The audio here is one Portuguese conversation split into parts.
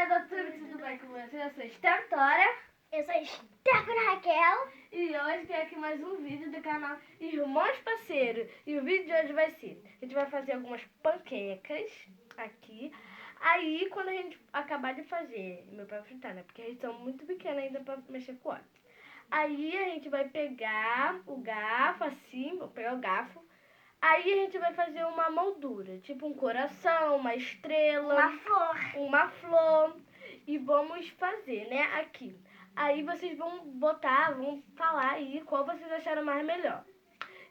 doutora, tudo bem com você? Eu sou Stentora. Eu sou Stephanie Raquel. E hoje tem aqui mais um vídeo do canal Irmãos Parceiro. E o vídeo de hoje vai ser, a gente vai fazer algumas panquecas aqui. Aí, quando a gente acabar de fazer, meu pai vai fritar, né? Porque eles são muito pequenos ainda pra mexer com óleo. Aí a gente vai pegar o garfo assim, vou pegar o garfo. Aí a gente vai fazer uma moldura, tipo um coração, uma estrela, uma flor. E vamos fazer, né, aqui. Aí vocês vão botar, vão falar aí qual vocês acharam mais melhor.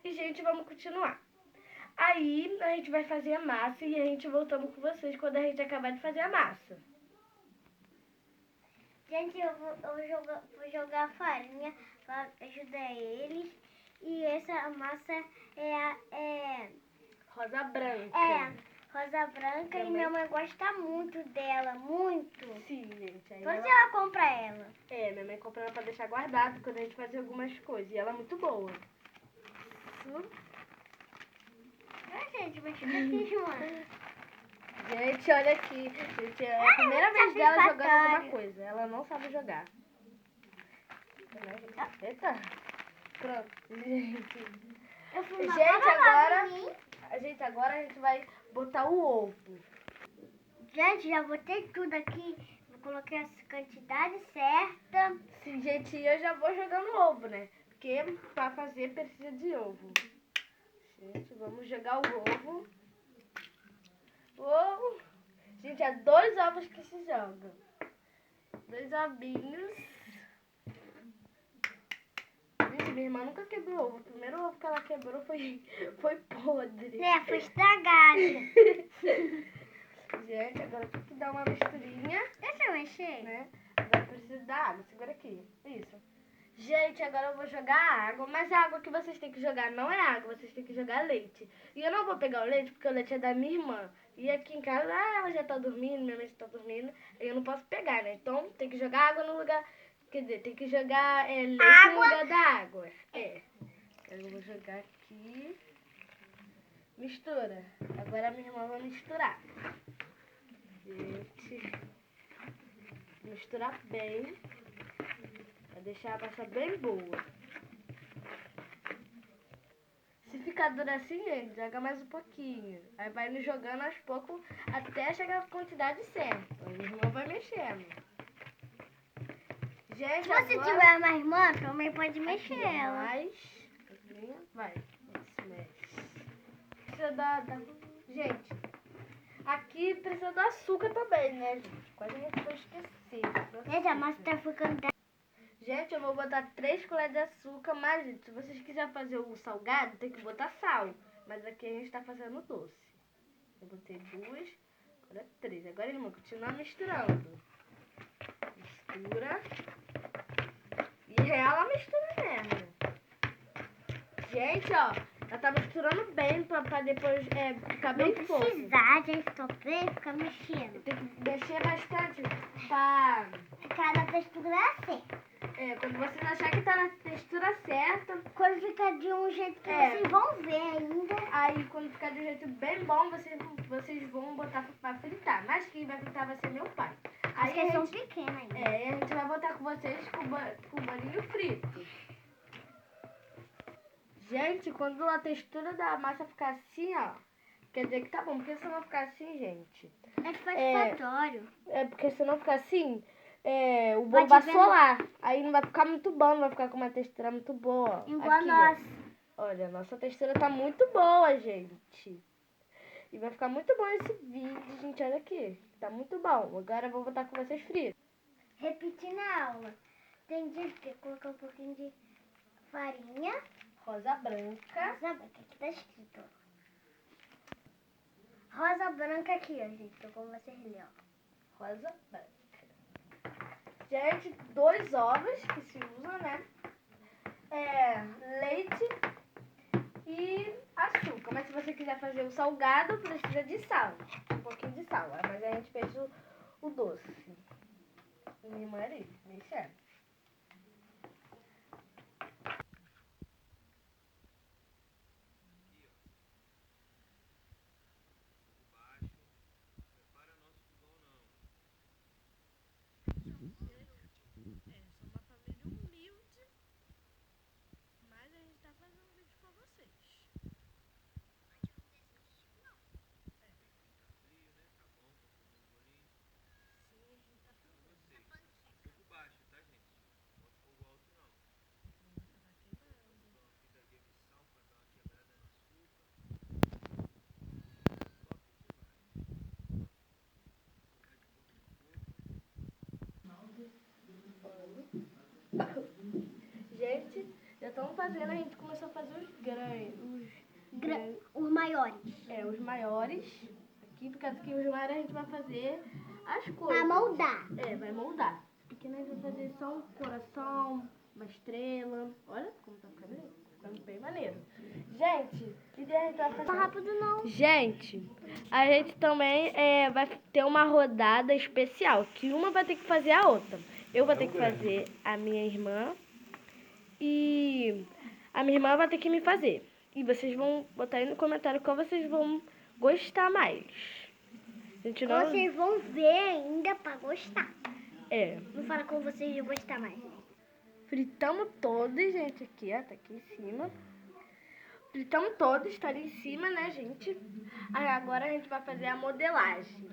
E, gente, vamos continuar. Aí a gente vai fazer a massa e a gente voltamos com vocês quando a gente acabar de fazer a massa. Gente, eu vou jogar farinha para ajudar eles. E essa massa é Rosa branca. rosa branca. Também. E minha mãe gosta muito dela, muito. Sim, gente. Aí Por isso ela compra ela. minha mãe comprou ela pra deixar guardado quando a gente fazer algumas coisas. E ela é muito boa. Gente, mas fica aqui, mano. Gente, olha aqui. Gente, é a primeira vez dela jogando alguma coisa. Ela não sabe jogar. Eita. Pronto, gente. Agora a gente vai botar o ovo. Gente, já botei tudo aqui. Vou colocar as quantidades certas. Sim, gente, eu já vou jogando ovo, né? Porque pra fazer precisa de ovo. Gente, vamos jogar o ovo. Ovo. Gente, é 2 ovos que se jogam. 2 ovinhos. Gente, minha irmã nunca quebrou ovo. O primeiro ovo que ela quebrou foi podre. Foi estragado. Gente, agora tem que dar uma misturinha. Deixa eu mexer. Né? Agora precisa da água. Segura aqui. Isso. Gente, agora eu vou jogar água. Mas a água que vocês têm que jogar não é água. Vocês têm que jogar leite. E eu não vou pegar o leite porque o leite é da minha irmã. E aqui em casa, ela já tá dormindo, minha mãe já tá dormindo. Aí eu não posso pegar, né? Então tem que jogar água no lugar... Quer dizer, tem que jogar leite no lugar da água. Eu vou jogar aqui. Mistura. Agora a minha irmã vai misturar. Gente, misturar bem. Vai deixar a massa bem boa. Se ficar dura assim, gente, joga mais um pouquinho. Aí vai nos jogando aos poucos até chegar a quantidade certa. A minha irmã vai mexendo. Gente, se você tiver uma irmã, também pode mexer ela. Vai. Isso, mexe. Precisa Gente, aqui precisa do açúcar também, né, gente? Quase a gente foi esquecer. Gente, a massa tá ficando... Gente, eu vou botar 3 colheres de açúcar, mas, gente, se vocês quiserem fazer o salgado, tem que botar sal. Mas aqui a gente tá fazendo doce. Eu botei 2, agora 3. Agora, irmão, continua misturando. Mistura. E ela mistura mesmo. Gente, ó, ela tá misturando bem pra depois ficar bem fofo. Não precisar, gente, só ficar mexendo. Tem que mexer bastante pra ficar na textura assim. Quando vocês acharem que tá na textura certa. Quando ficar de um jeito que vocês vão ver ainda. Aí, quando ficar de um jeito bem bom, vocês vão botar pra fritar. Mas quem vai fritar vai ser meu pai. Aí eles são pequenos ainda. E a gente vai botar com vocês com o bolinho frito. Gente, quando a textura da massa ficar assim, ó, quer dizer que tá bom. Porque se não ficar assim, gente... É satisfatório. Porque se não ficar assim, o bolo vai solar. Aí não vai ficar muito bom, não vai ficar com uma textura muito boa. Igual aqui, a nossa. Olha, a nossa textura tá muito boa, gente. E vai ficar muito bom esse vídeo, gente. Olha aqui. Tá muito bom. Agora eu vou botar com vocês fritos. Repetindo a aula. Tem que colocar um pouquinho de farinha. Rosa branca. Rosa branca, aqui tá escrito. Rosa branca aqui, ó, gente. Tô com vocês ali, ó. Rosa branca. Gente, 2 ovos que se usa, né? Leite e açúcar. Mas se você quiser fazer o salgado, precisa de sal. Um pouquinho de sal. Mas a gente fez o doce. Minha irmã ali, mexendo. Sou uma família humilde, mas a gente tá fazendo um vídeo pra vocês. Sim, a gente tá fazendo. Um pouco baixo, tá, gente? Não pode fogo alto, não. Tá queimando. Uma fita de emissão pra dar uma quebrada no açúcar. Top demais. Gente, já estamos fazendo, a gente começou a fazer os grandes. Os maiores. Os maiores. Aqui, por causa que os maiores a gente vai fazer as Pra coisas. moldar. Vai moldar. Pequeno a gente vai fazer só um coração, uma estrela. Olha como tá ficando lindo. Ficando bem maneiro. Gente, e daí a gente vai fazer... Não tá rápido não. Gente, a gente também vai ter uma rodada especial, que uma vai ter que fazer a outra. Eu vou ter que fazer a minha irmã e a minha irmã vai ter que me fazer. E vocês vão botar aí no comentário qual vocês vão gostar mais. A gente não... Vocês vão ver ainda pra gostar. É. Não fala como vocês vão gostar mais. Fritamos todos, gente, aqui, ó, tá aqui em cima. Fritamos todos, tá ali em cima, né, gente? Aí agora a gente vai fazer a modelagem.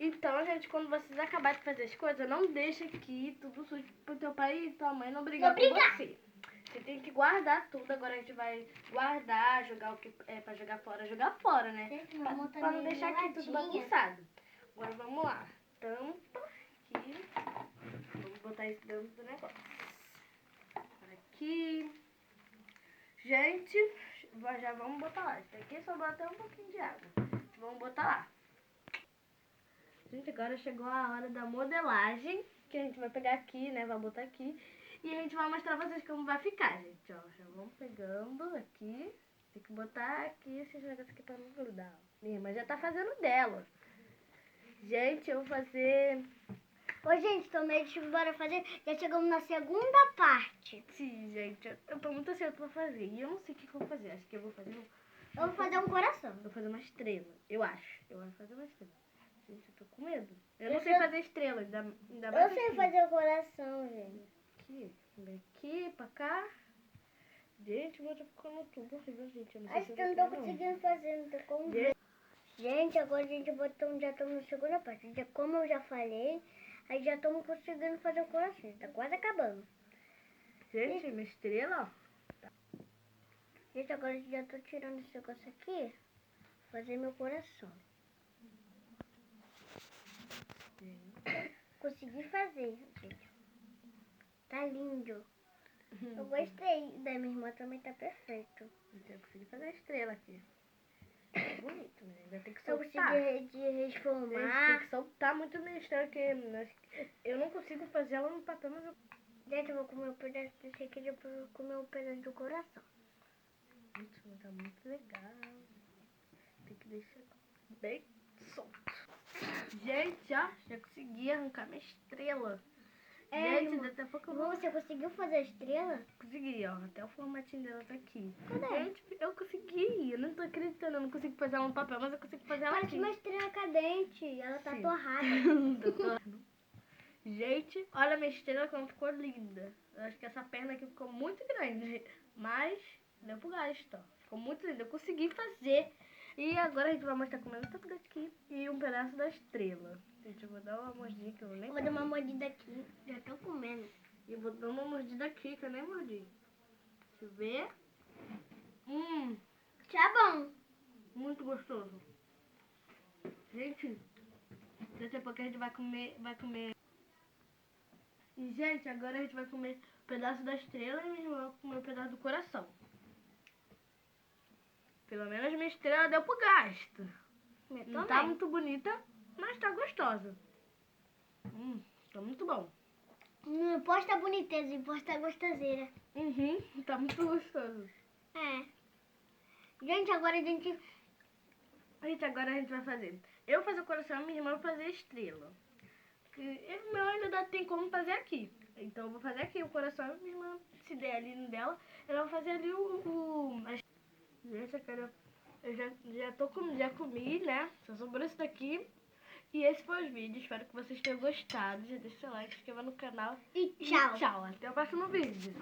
Então, gente, quando vocês acabarem de fazer as coisas, não deixa aqui tudo sujo pro teu pai e tua mãe não brigar com você. Você tem que guardar tudo. Agora a gente vai guardar, jogar o que é pra jogar fora, né? Pra não deixar aqui tudo bagunçado. Agora vamos lá. Tampa aqui. Vamos botar isso dentro do negócio. Agora aqui. Gente, já vamos botar lá. Isso aqui sobrou até um pouquinho de água. Vamos botar lá. Gente, agora chegou a hora da modelagem, que a gente vai pegar aqui, né? Vai botar aqui. E a gente vai mostrar pra vocês como vai ficar, gente. Ó, já vamos pegando aqui. Tem que botar aqui esses negócios aqui pra não grudar. Minha irmã já tá fazendo dela. Gente, eu vou fazer... Ô, gente, também bora fazer. Já chegamos na segunda parte. Sim, gente, eu tô muito ansiosa pra fazer. E eu não sei o que eu vou fazer. Acho que eu vou fazer Eu vou fazer um coração. vou fazer uma estrela, eu acho. Eu vou fazer uma estrela. Gente, eu tô com medo. Eu não sei fazer estrela, ainda mais Eu sei aqui. fazer o coração, gente. Aqui, vem aqui, pra cá. Gente, mas tá ficando tudo horrível, gente. Eu não sei Acho se que eu não tô conseguindo fazer, não tô como ver. Gente, agora a gente botou, já estamos na segunda parte. Já, como eu já falei, aí já estamos conseguindo fazer o coração. Tá quase acabando. Gente, minha estrela, ó. Gente, agora eu já tô tirando esse negócio aqui. Fazer meu coração. Consegui fazer, gente. Tá lindo. Eu gostei. Da minha irmã também tá perfeito. Então eu consegui fazer a estrela aqui. Tá bonito, mas ainda tem que Eu soltar. consegui de Gente, tem reformar. que soltar muito minha estrela, porque eu não consigo fazer ela no papel, mas eu... Gente, eu vou comer um pedaço desse aqui, depois eu vou comer um pedaço do coração. Gente, mas tá muito legal. Tem que deixar bem solto. Gente, ó, já consegui arrancar minha estrela. Gente, irmã. daqui a pouco eu vou... Você conseguiu fazer a estrela? Consegui, ó, até o formatinho dela tá aqui. Cadê? Gente, eu consegui, eu não tô acreditando, eu não consigo fazer ela no papel, mas eu consigo fazer ela Parece aqui. uma estrela cadente. Ela tá Sim. torrada. Gente, olha a minha estrela como ficou linda. Eu acho que essa perna aqui ficou muito grande, mas deu pro gasto, ó. Ficou muito linda, eu consegui fazer. E agora a gente vai mostrar comendo tanto daqui e um pedaço da estrela. Gente, eu vou dar uma mordida que eu nem Eu vou dar uma mordida aqui. Já tô comendo. E eu vou dar uma mordida aqui que eu nem mordi. Deixa eu ver. Tá bom. Muito gostoso. Gente, daqui a pouco a gente vai comer. E, gente, agora a gente vai comer um pedaço da estrela e minha irmã vai comer um pedaço do coração. Pelo menos minha estrela deu pro gasto. Não tá muito bonita, mas tá gostosa. Tá muito bom. Não importa a boniteza, importa a gostoseira. Tá muito gostoso. É. Gente, agora a gente... Gente, agora a gente vai fazer. Eu vou fazer o coração e minha irmã vai fazer a estrela. O meu ainda tem como fazer aqui. Então eu vou fazer aqui o coração e minha irmã, se der ali no dela, ela vai fazer ali Gente, eu já comi, né? Só sobrou isso daqui. E esse foi o vídeo. Espero que vocês tenham gostado. Já deixa seu like, se inscreva no canal. E tchau. Tchau. Até o próximo vídeo.